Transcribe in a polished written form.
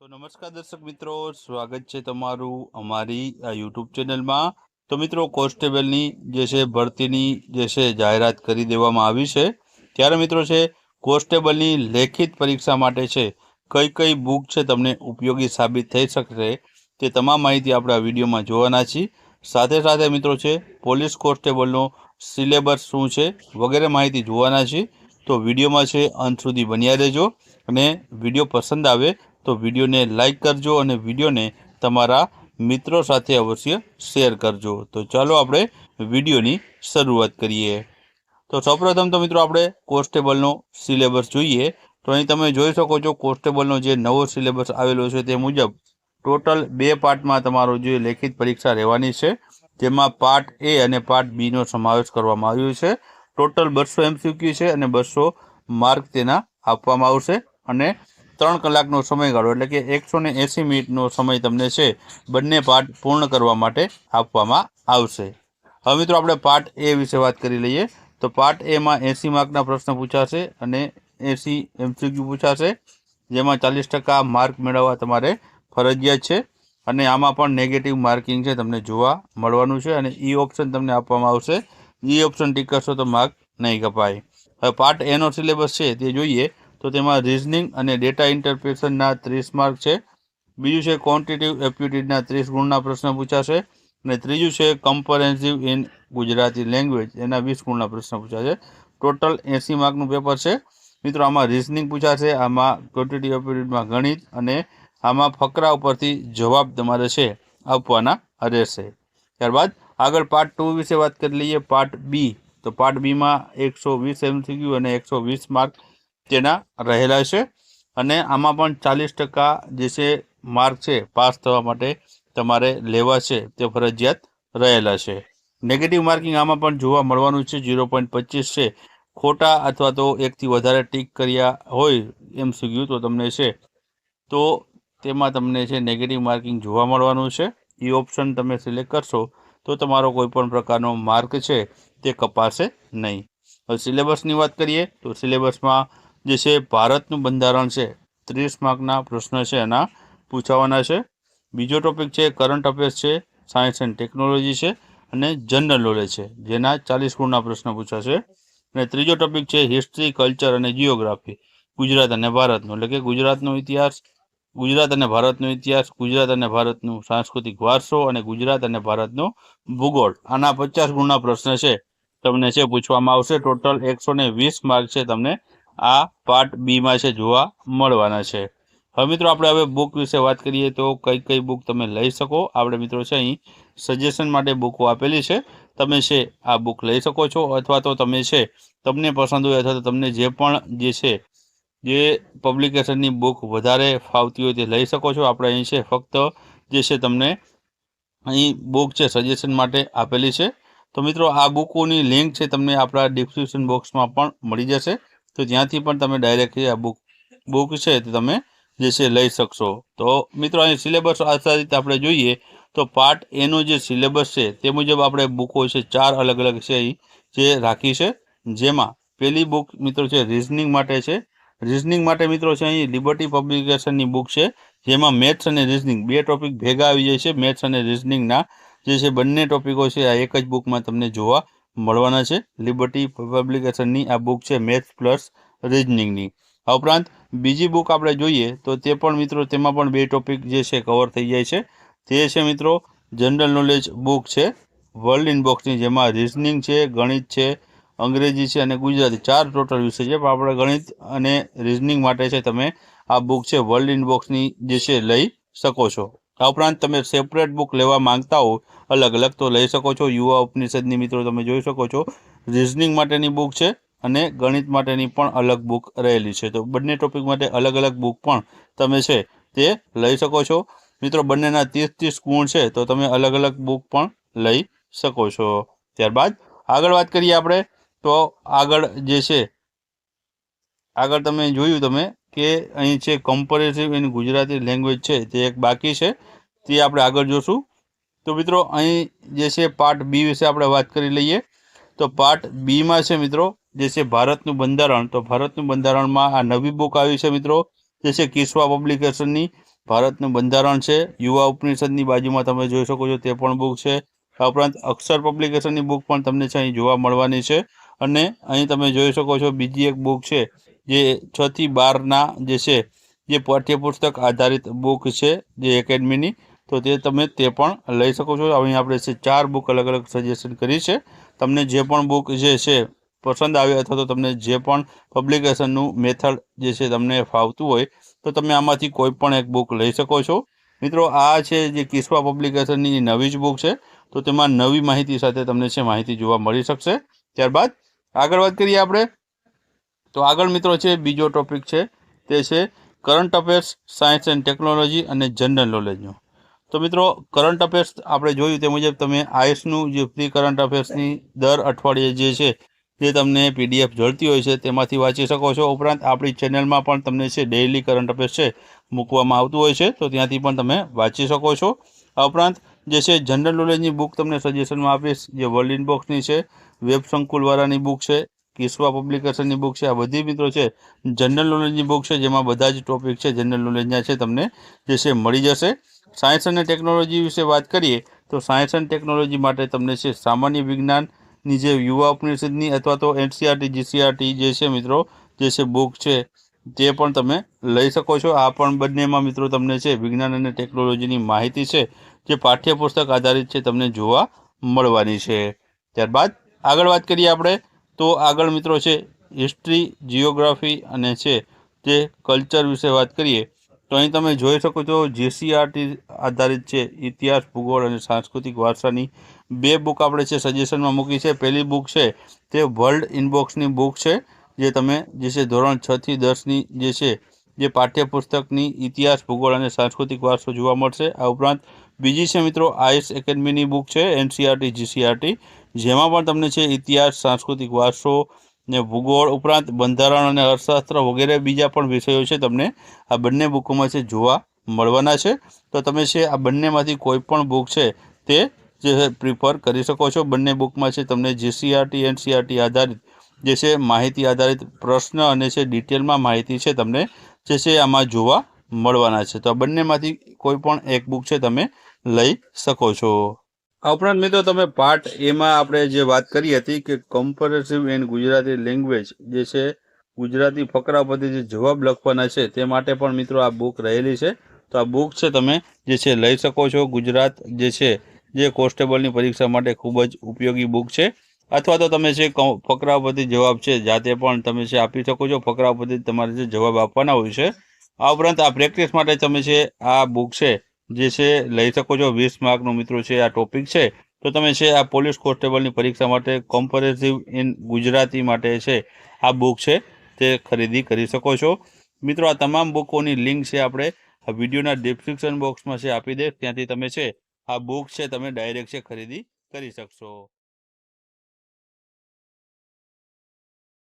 તો નમસ્કાર દર્શક મિત્રો, સ્વાગત છે તમારું અમારી આ યુટ્યુબ ચેનલમાં। તો મિત્રો, કોન્સ્ટેબલની જે છે ભરતીની જે છે જાહેરાત કરી દેવામાં આવી છે। ત્યારે મિત્રો છે કોન્સ્ટેબલની લેખિત પરીક્ષા માટે છે કઈ કઈ બુક છે તમને ઉપયોગી સાબિત થઈ શકશે તે તમામ માહિતી આપણે આ વિડીયોમાં જોવાના છીએ। સાથે સાથે મિત્રો છે પોલીસ કોન્સ્ટેબલનો સિલેબસ શું છે વગેરે માહિતી જોવાના છીએ। તો વિડીયોમાં છે અંત સુધી બન્યા રહેજો અને વિડીયો પસંદ આવે તો વિડીયોને લાઇક કરજો અને વિડીયોને તમારા મિત્રો સાથે અવશ્ય શેર કરજો। તો ચાલો આપણે વિડીયોની શરૂઆત કરીએ। તો સૌપ્રથમ તો મિત્રો આપણે કોન્સ્ટેબલનો સિલેબસ જોઈએ। તો અહીં તમે જોઈ શકો છો કોન્સ્ટેબલનો જે નવો સિલેબસ આવેલો છે તે મુજબ ટોટલ 2 પાર્ટમાં તમારો જે લેખિત પરીક્ષા રહેવાની છે, જેમાં પાર્ટ એ અને પાર્ટ બીનો સમાવેશ કરવામાં આવ્યો છે। ટોટલ 200 MCQ છે અને 200 માર્ક તેના આપવામાં આવશે અને 3 કલાકનો સમયગાળો એટલે કે 180 મિનિટનો સમય તમને છે બંને પાર્ટ પૂર્ણ કરવા માટે આપવામાં આવશે। હવે મિત્રો આપણે પાર્ટ એ વિશે વાત કરી લઈએ। તો પાર્ટ એમાં 80 માર્કના પ્રશ્ન પૂછાશે અને 80 MCQ પૂછાશે, જેમાં 40% માર્ક મેળવવા તમારે ફરજિયાત છે અને આમાં પણ નેગેટિવ માર્કિંગ છે તમને જોવા મળવાનું છે અને ઈ ઓપ્શન તમને આપવામાં આવશે। ઈ ઓપ્શન ટીક કરશો તો માર્ક નહીં કપાય। હવે પાર્ટ એનો સિલેબસ છે તે જોઈએ તો તેમાં રિઝનિંગ અને ડેટા ઇન્ટરપ્રિટેશનના 30 માર્ક છે। બીજું છે ક્વોન્ટિટિવ એપ્ટિટ્યૂડના 30 ગુણના પ્રશ્ન પૂછાશે અને ત્રીજું છે કમ્પરેન્સિવ ઇન ગુજરાતી લેંગ્વેજ એના 20 ગુણના પ્રશ્ન પૂછાશે। ટોટલ 80 માર્કનું પેપર છે। મિત્રો આમાં રિઝનિંગ પૂછાશે, આમાં ક્વોન્ટિટિવ એપ્ટિટ્યૂડમાં ગણિત અને આમાં ફકરા ઉપરથી જવાબ તમારે છે આપવાના રહેશે। ત્યારબાદ આગળ પાર્ટ 2 વિશે વાત કરી લઈએ। પાર્ટ બી, તો પાર્ટ બીમાં 120 MCQ અને 120 માર્ક તેના રહેલા છે અને આમાં પણ 40% જે છે માર્ક છે પાસ થવા માટે તમારે લેવા છે તે ફરજિયાત રહેલા છે। નેગેટિવ માર્કિંગ આમાં પણ જોવા મળવાનું છે, 0.25 છે। ખોટા અથવા તો એકથી વધારે ટીક કર્યા હોય MCQ તો તમને છે તો તેમાં તમને છે નેગેટિવ માર્કિંગ જોવા મળવાનું છે। એ ઓપ્શન તમે સિલેક્ટ કરશો તો તમારો કોઈ પણ પ્રકારનો માર્ક છે તે કપાશે નહીં। હવે સિલેબસની વાત કરીએ તો સિલેબસમાં જે છે ભારતનું બંધારણ છે 30 માર્કના પ્રશ્ન છે એના પૂછાવાના છે। બીજો ટોપિક છે કરંટ અફેર્સ છે, સાયન્સ એન્ડ ટેકનોલોજી છે અને જનરલ નોલેજ છે, જેના 40 ગુણના પ્રશ્ન પૂછાશે। અને ત્રીજો ટોપિક છે હિસ્ટ્રી, કલ્ચર અને જિયોગ્રાફી, ગુજરાત અને ભારતનો એટલે કે ગુજરાતનો ઇતિહાસ, ગુજરાત અને ભારતનો ઇતિહાસ, ગુજરાત અને ભારતનું સાંસ્કૃતિક વારસો અને ગુજરાત અને ભારતનો ભૂગોળ। આના 50 ગુણના પ્રશ્ન છે તમને છે પૂછવામાં આવશે। ટોટલ 120 માર્ક છે તમને આ પાર્ટ બીમાં છે જોવા મળવાના છે। હવે મિત્રો આપણે હવે બુક વિશે વાત કરીએ તો કઈ કઈ બુક તમે લઈ શકો। આપણે મિત્રો છે અહીં સજેશન માટે બુકો આપેલી છે, તમે છે આ બુક લઈ શકો છો અથવા તો તમે છે તમને પસંદ હોય અથવા તો તમને જે પણ જે છે જે પબ્લિકેશનની બુક વધારે ફાવતી હોય તે લઈ શકો છો। આપણે અહીં છે ફક્ત જે છે તમને અહીં બુક છે સજેશન માટે આપેલી છે। તો મિત્રો આ બુકોની લિંક છે તમને આપણા ડિસ્ક્રિપ્શન બોક્સમાં પણ મળી જશે, તો ત્યાંથી પણ તમે ડાયરેક્ટ આ બુક છે તે તમે જે છે લઈ શકશો। તો મિત્રો અહીં સિલેબસ આધારિત આપણે જોઈએ તો પાર્ટ એનો જે સિલેબસ છે તે મુજબ આપણે બુકો છે 4 અલગ અલગ છે અહીં જે રાખી છે, જેમાં પહેલી બુક મિત્રો છે રિઝનિંગ માટે છે। રિઝનિંગ માટે મિત્રો છે અહીં લિબર્ટી પબ્લિકેશનની બુક છે, જેમાં મેથ્સ અને રિઝનિંગ 2 ટોપિક ભેગા આવી જાય છે। મેથ્સ અને રિઝનિંગના જે છે બંને ટોપિકો છે આ એક જ બુકમાં તમને જોવા મળવાના છે। લિબર્ટી પબ્લિકેશનની આ બુક છે મેથ્સ પ્લસ રિઝનિંગની। આ ઉપરાંત બીજી બુક આપણે જોઈએ તો તે પણ મિત્રો તેમાં પણ 2 ટોપિક જે છે કવર થઈ જાય છે। તે છે મિત્રો જનરલ નોલેજ બુક છે વર્લ્ડ ઇનબોક્સની, જેમાં રિઝનિંગ છે, ગણિત છે, અંગ્રેજી છે અને ગુજરાતી 4 ટોટલ વિષય છે। પણ આપણે ગણિત અને રિઝનિંગ માટે છે તમે આ બુક છે વર્લ્ડ ઇનબોક્સની જે છે લઈ શકો છો। આ ઉપરાંત તમે સેપરેટ બુક લેવા માંગતા હો અલગ અલગ તો લઈ શકો છો। યુવા ઉપનિષદની મિત્રો તમે જોઈ શકો છો રિઝનિંગ માટેની બુક છે અને ગણિત માટેની પણ અલગ બુક રહેલી છે। તો બંને ટોપિક માટે અલગ અલગ બુક પણ તમે છે તે લઈ શકો છો। મિત્રો બંનેના 30-30 ગુણ છે તો તમે અલગ અલગ બુક પણ લઈ શકો છો। ત્યારબાદ આગળ વાત કરીએ આપણે તો આગળ જે છે આગળ તમે જોયું તમે કે અહીં છે કમ્પેરેટિવ ઇન ગુજરાતી લેંગ્વેજ છે તે એક બાકી છે, તે આપણે આગળ જોશું। તો મિત્રો અહીં જે છે પાર્ટ બી વિશે આપણે વાત કરી લઈએ। તો પાર્ટ બીમાં છે મિત્રો જે છે ભારતનું બંધારણ, તો ભારતનું બંધારણમાં આ નવી બુક આવી છે મિત્રો જે છે કિસ્વા પબ્લિકેશનની, ભારતનું બંધારણ છે, યુવા ઉપનિષદની બાજુમાં તમે જોઈ શકો છો તે પણ બુક છે. આ ઉપરાંત અક્ષર પબ્લિકેશનની બુક પણ તમને છે અહીં જોવા મળવાની છે. અને અહીં તમે જોઈ શકો છો બીજી એક બુક છે જે 6 થી 12ના જે છે જે પાઠ્યપુસ્તક આધારિત બુક છે જે એકેડમીની, તો તે તમે તે પણ લઈ શકો છો. અહીં આપણે છે 4 બુક અલગ અલગ સજેશન કરી છે. તમને જે પણ બુક જે છે પસંદ આવે અથવા તો તમને જે પણ પબ્લિકેશનનું મેથડ જે છે તમને ફાવતું હોય તો તમે આમાંથી કોઈ પણ એક બુક લઈ શકો છો. મિત્રો આ છે જે કિસ્વા પબ્લિકેશનની નવી જ બુક છે, તો તેમાં નવી માહિતી સાથે તમને છે માહિતી જોવા મળી શકશે. ત્યારબાદ આગળ વાત કરીએ આપણે, તો આગળ મિત્રો છે બીજો ટોપિક છે તે છે current affairs, science and technology અને જનરલ નોલેજનો. તો મિત્રો કરંટ અફેર્સ આપણે જોયું તે મુજબ તમે આઈએસનું જે ફ્રી કરંટ અફેર્સની દર અઠવાડિયે જે છે જે તમને પીડીએફ જોઈતી હોય છે તેમાંથી વાંચી શકો છો. ઉપરાંત આપણી ચેનલમાં પણ તમને છે ડેઇલી કરંટ અફેર્સ છે મૂકવામાં આવતું હોય છે, તો ત્યાંથી પણ તમે વાંચી શકો છો. આ ઉપરાંત જે છે જનરલ નોલેજની બુક તમને સજેશનમાં આપીશ, જે વર્લ્ડ ઇનબોક્સની છે, વેબ સંકુલવાળાની બુક છે, કિસ્વા પબ્લિકેશનની બુક છે. આ બધી મિત્રો છે જનરલ નોલેજની બુક છે, જેમાં બધા જ ટોપિક છે જનરલ નોલેજના છે તમને જે છે મળી જશે. સાયન્સ અને ટેકનોલોજી વિશે વાત કરીએ તો સાયન્સ એન્ડ ટેકનોલોજી માટે તમને છે સામાન્ય વિજ્ઞાનની જે યુવા ઉપનિષદની અથવા તો એનસીઆરટી જીસીઆરટી જે છે મિત્રો જે છે બુક છે તે પણ તમે લઈ શકો છો. આ પણ બંનેમાં મિત્રો તમને છે વિજ્ઞાન અને ટેકનોલોજીની માહિતી છે જે પાઠ્યપુસ્તક આધારિત છે તમને જોવા મળવાની છે. ત્યારબાદ આગળ વાત કરીએ આપણે, તો આગળ મિત્રો છે હિસ્ટ્રી, જિયોગ્રાફી અને છે જે કલ્ચર વિશે વાત કરીએ તો અહીં તમે જોઈ શકો છો જીસીઆરટી આધારિત છે ઇતિહાસ, ભૂગોળ અને સાંસ્કૃતિક વારસાની 2 બુક આપણે છે સજેશનમાં મૂકી છે. પહેલી બુક છે તે વર્લ્ડ ઇનબોક્સની બુક છે, જે તમે જે છે ધોરણ 6 થી 10ની જે છે જે પાઠ્યપુસ્તકની ઇતિહાસ, ભૂગોળ અને સાંસ્કૃતિક વારસો જોવા મળશે. આ ઉપરાંત બીજી છે મિત્રો આઈએસ એકેડમીની બુક છે એનસીઆરટી જીસીઆરટી, જેમાં પણ તમને છે ઇતિહાસ, સાંસ્કૃતિક વારસો ને ભૂગોળ ઉપરાંત બંધારણ અને અર્થશાસ્ત્ર વગેરે બીજા પણ વિષયો છે તમને આ બંને બુકોમાં છે જોવા મળવાના છે. તો તમે છે આ બંનેમાંથી કોઈ પણ બુક છે તે જે પ્રિફર કરી શકો છો. બંને બુકમાં છે તમને જીસીઆરટી, એનસીઆરટી આધારિત જે છે માહિતી આધારિત પ્રશ્ન અને છે ડિટેલમાં માહિતી છે તમને જે છે આમાં જોવા મળવાના છે. તો આ બંનેમાંથી કોઈ પણ એક બુક છે તમે લઈ શકો છો. આ ઉપરાંત મિત્રો તમે પાર્ટ એમાં આપણે જે વાત કરી હતી કે કમ્પેરેટિવ ઇન ગુજરાતી લેંગ્વેજ જે છે ગુજરાતી ફકરા પરથી જે જવાબ લખવાના છે તે માટે પણ મિત્રો આ બુક રહેલી છે. તો આ બુક છે તમે જે છે લઈ શકો છો. ગુજરાત જે છે જે કોન્સ્ટેબલની પરીક્ષા માટે ખૂબ જ ઉપયોગી બુક છે. અથવા તો તમે છે ફકરા પરથી જવાબ છે જાતે પણ તમે છે આપી શકો છો. ફકરા પરથી તમારે જે જવાબ આપવાના હોય છે. આ ઉપરાંત આ પ્રેક્ટિસ માટે તમે છે આ બુક છે જે છે લઈ શકો છો. 20 માર્કનો મિત્રો છે આ ટોપિક છે. તો તમે છે આ પોલીસ કોન્સ્ટેબલની પરીક્ષા માટે કમ્પેરેટિવ ઇન ગુજરાતી માટે છે આ બુક છે તે ખરીદી કરી શકો છો. મિત્રો આ તમામ બુકોની લિંક છે આપણે આ વિડીયોના ડિસ્ક્રિપ્શન બોક્સમાં છે આપી દે, ત્યાંથી તમે છે આ બુક છે તમે ડાયરેક્ટ છે ખરીદી કરી શકશો.